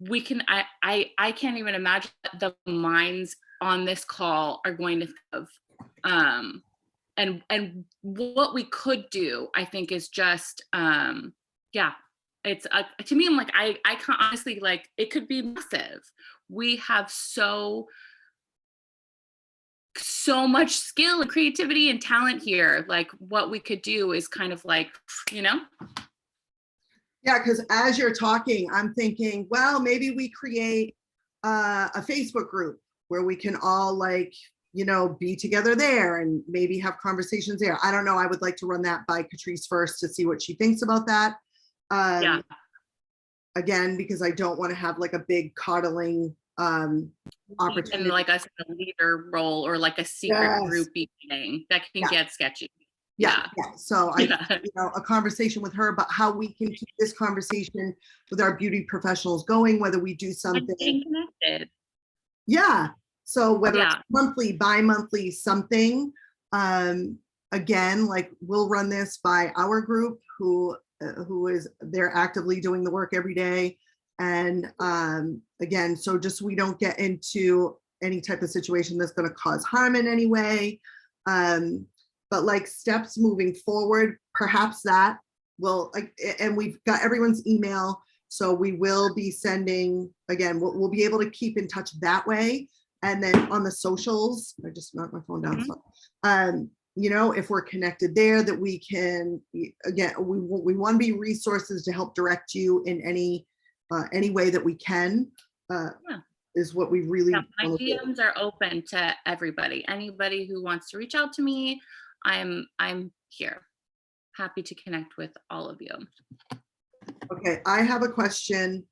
We can, I can't even imagine what the minds on this call are going to think of. And what we could do, I think, is just, it's to me, I'm like, I can't honestly, like, it could be massive. We have so much skill and creativity and talent here. Like what we could do is kind of like, Yeah, because as you're talking, I'm thinking, well, maybe we create a Facebook group where we can all be together there and maybe have conversations there. I don't know. I would like to run that by Catrice first to see what she thinks about that. Again, because I don't want to have like a big coddling opportunity. And like us in a leader role or like a secret group meeting that can get sketchy. Yeah. So a conversation with her about how we can keep this conversation with our beauty professionals going, whether we do something. Connected. Yeah. So whether it's monthly, bi-monthly, something, Again, like we'll run this by our group who is they're actively doing the work every day. And again, so just we don't get into any type of situation that's going to cause harm in any way. But like steps moving forward, perhaps that will, and we've got everyone's email. So we will be sending, again, we'll be able to keep in touch that way. And then on the socials, I just knocked my phone down. So, you know, if we're connected there, that we can, again, we want to be resources to help direct you in any way that we can, is what we really my want to do. DMs are open to everybody. Anybody who wants to reach out to me, I'm here. Happy to connect with all of you. Okay, I have a question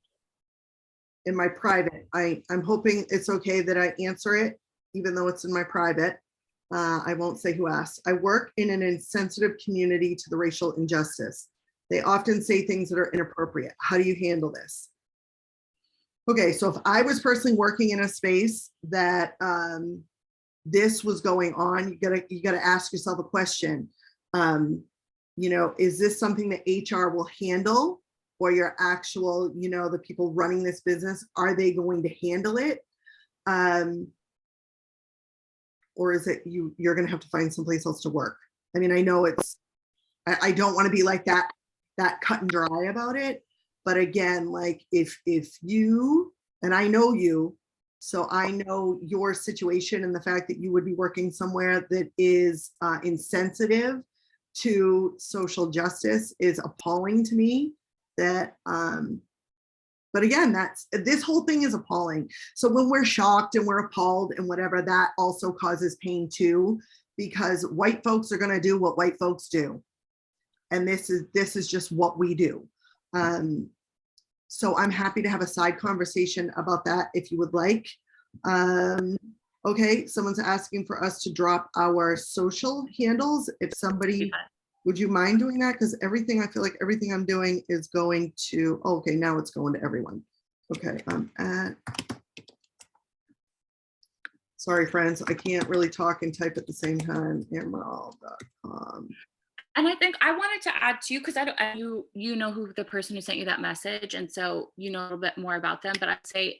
in my private. I'm hoping it's okay that I answer it, even though it's in my private. I won't say who asked. I work in an insensitive community to the racial injustice. They often say things that are inappropriate. How do you handle this? Okay, so if I was personally working in a space that this was going on, you gotta ask yourself a question. You know, is this something that HR will handle, or your actual, you know, the people running this business, are they going to handle it? Or is it you're going to have to find someplace else to work? I mean, I know I don't want to be like that cut and dry about it. But again, like if you, and I know you, so I know your situation and the fact that you would be working somewhere that is insensitive to social justice is appalling to me. That, but again, this whole thing is appalling. So when we're shocked and we're appalled and whatever, that also causes pain too, because white folks are going to do what white folks do. And this is just what we do. So I'm happy to have a side conversation about that if you would like. Okay, someone's asking for us to drop our social handles. If somebody, would you mind doing that? Because I feel like everything I'm doing is going to, okay, now it's going to everyone. Okay, sorry, friends, I can't really talk and type at the same time. Emerald.com. And I think I wanted to add too, because you know who the person who sent you that message, and so you know a little bit more about them. But I'd say,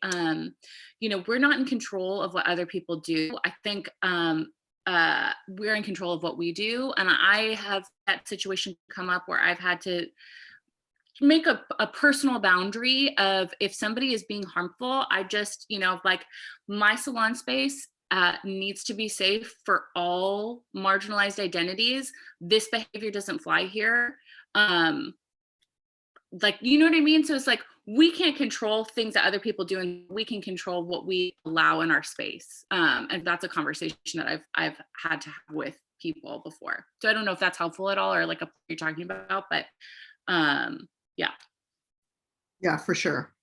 you know, we're not in control of what other people do. I think we're in control of what we do, and I have that situation come up where I've had to make a personal boundary of if somebody is being harmful. I just, you know, like my salon space needs to be safe for all marginalized identities. This behavior doesn't fly here. Like, you know what I mean? So it's like, we can't control things that other people do, and we can control what we allow in our space. And that's a conversation that I've had to have with people before. So I don't know if that's helpful at all, or like what you're talking about, but yeah. Yeah, for sure.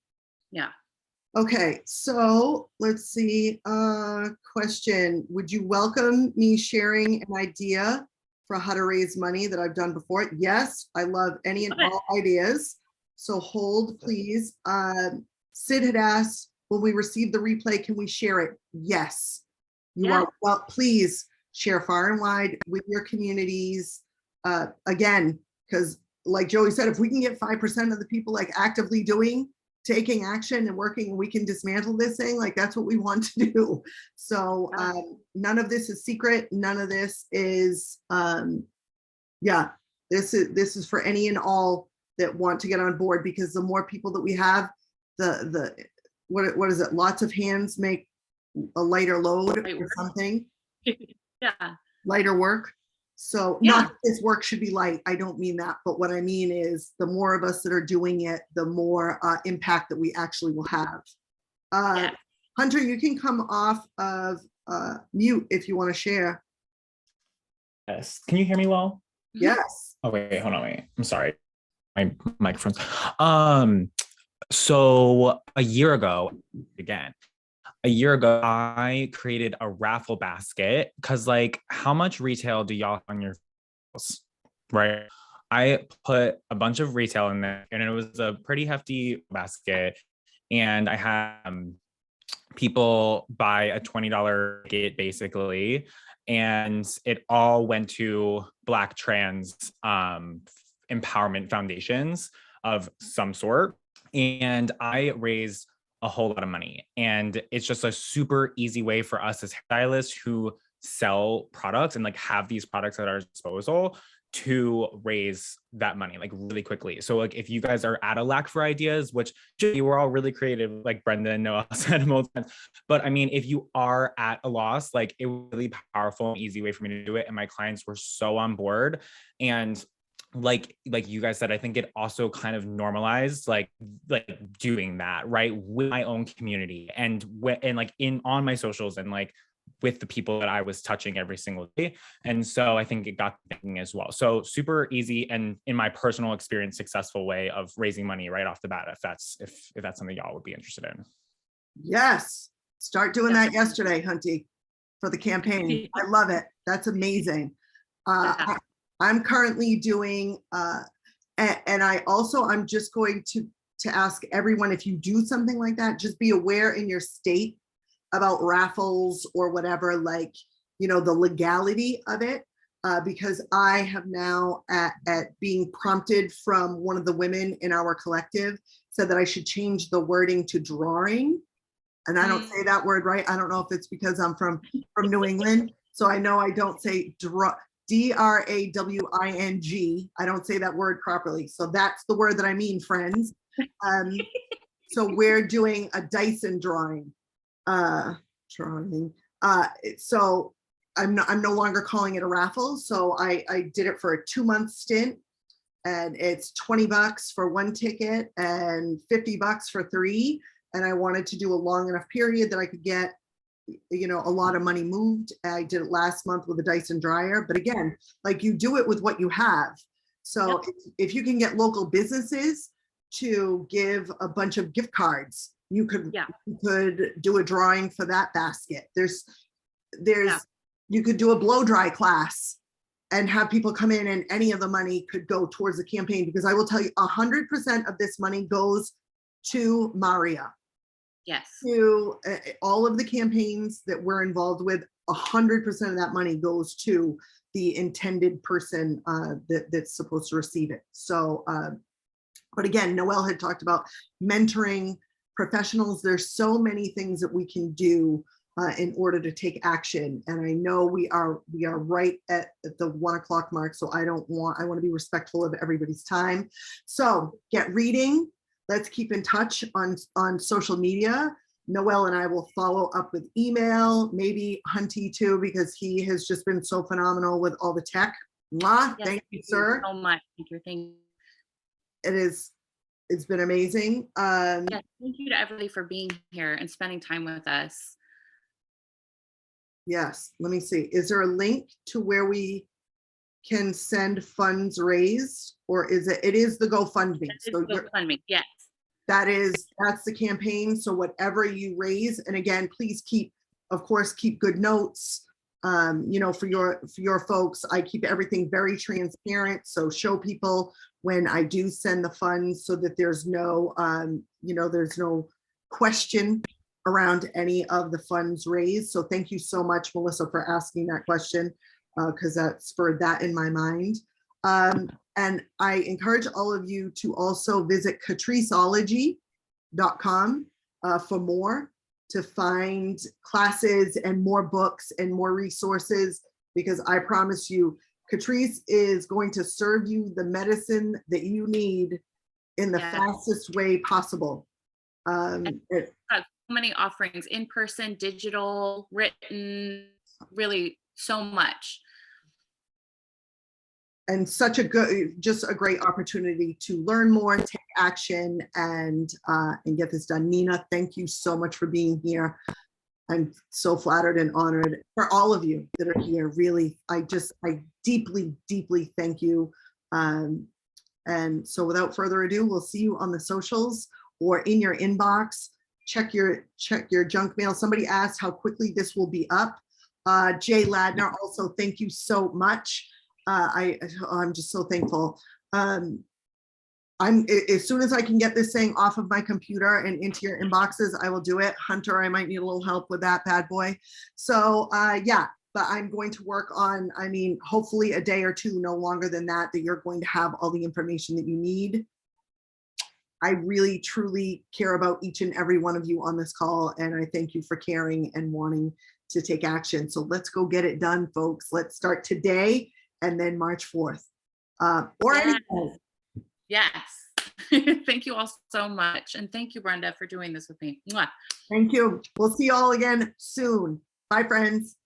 Yeah. Okay, so let's see. Question: would you welcome me sharing an idea for how to raise money that I've done before? Yes, I love any and all ideas. So hold, please. Sid had asked, when we receive the replay, can we share it? Yes, you are. Well, please share far and wide with your communities. Again, because like Joey said, if we can get 5% of the people like actively taking action and working, we can dismantle this thing. Like that's what we want to do. So none of this is secret. None of this is, this is for any and all that want to get on board, because the more people that we have, what is it? Lots of hands make a lighter load or something. Yeah. Lighter work. So not that this work should be light. I don't mean that. But what I mean is the more of us that are doing it, the more impact that we actually will have. Hunter, you can come off of mute if you want to share. Yes. Can you hear me well? Yes. Oh, wait, hold on, wait. I'm sorry. My microphone's. So a year ago, I created a raffle basket because, like, how much retail do y'all on your house, right? I put a bunch of retail in there, and it was a pretty hefty basket. And I had people buy a $20 ticket basically, and it all went to Black trans empowerment foundations of some sort. And I raised a whole lot of money. And it's just a super easy way for us as stylists who sell products and like have these products at our disposal to raise that money like really quickly. So like if you guys are at a lack for ideas, which you were all really creative, like Brenda and Noah said multiple times, but I mean, if you are at a loss, like it was really powerful and easy way for me to do it. And my clients were so on board. And like you guys said, I think it also kind of normalized like doing that right with my own community and like on my socials and like with the people that I was touching every single day. And so I think it got thinking as well. So super easy and in my personal experience, successful way of raising money right off the bat, if that's something y'all would be interested in. Yes, start doing that yesterday, Hunty, for the campaign. I love it. That's amazing. I'm currently doing, and I'm just going to ask everyone, if you do something like that, just be aware in your state about raffles or whatever, like, you know, the legality of it, because I have now at being prompted from one of the women in our collective said that I should change the wording to drawing. And I don't say that word right. I don't know if it's because I'm from New England. So I know I don't say DRAWING. I don't say that word properly. So that's the word that I mean, friends. So we're doing a Dyson drawing. So I'm no longer calling it a raffle. So I did it for a 2-month stint, and it's $20 for 1 ticket and $50 for 3. And I wanted to do a long enough period that I could get, you know, a lot of money moved. I did it last month with a Dyson dryer, but again, like you do it with what you have. So if you can get local businesses to give a bunch of gift cards, you could do a drawing for that basket. You could do a blow dry class and have people come in, and any of the money could go towards the campaign, because I will tell you 100% of this money goes to Maria. Yes. To all of the campaigns that we're involved with, 100% of that money goes to the intended person that's supposed to receive it. So, but again, Noelle had talked about mentoring professionals. There's so many things that we can do in order to take action. And I know we are right at the 1 o'clock mark. So I want to be respectful of everybody's time. So get reading. Let's keep in touch on social media. Noelle and I will follow up with email, maybe Hunty too, because he has just been so phenomenal with all the tech. Mwah. Yes, thank you, sir. So much. Thank you. It's been amazing. Yes, thank you to everybody for being here and spending time with us. Yes, let me see. Is there a link to where we can send funds raised, or is it is the GoFundMe? So GoFundMe, yes. That's the campaign. So whatever you raise, and again, please keep good notes. You know, for your folks, I keep everything very transparent. So show people when I do send the funds, so that there's no, there's no question around any of the funds raised. So thank you so much, Melissa, for asking that question, because that spurred that in my mind. And I encourage all of you to also visit catriceology.com for more, to find classes and more books and more resources, because I promise you, Catrice is going to serve you the medicine that you need in the fastest way possible. So many offerings, in person, digital, written, really so much. And such just a great opportunity to learn more and take action and get this done. Nina, thank you so much for being here. I'm so flattered and honored for all of you that are here. Really, I deeply, deeply thank you. And so without further ado, we'll see you on the socials or in your inbox. Check your junk mail. Somebody asked how quickly this will be up. Jay Ladner, also thank you so much. I'm just so thankful. As soon as I can get this thing off of my computer and into your inboxes, I will do it. Hunter, I might need a little help with that bad boy. So yeah, but I'm going to work on, I mean, hopefully a day or two, no longer than that you're going to have all the information that you need. I really, truly care about each and every one of you on this call, and I thank you for caring and wanting to take action. So let's go get it done, folks. Let's start today and then March 4th. Or Yes. anything. Yes. Thank you all so much. And thank you, Brenda, for doing this with me. Mwah. Thank you. We'll see you all again soon. Bye, friends.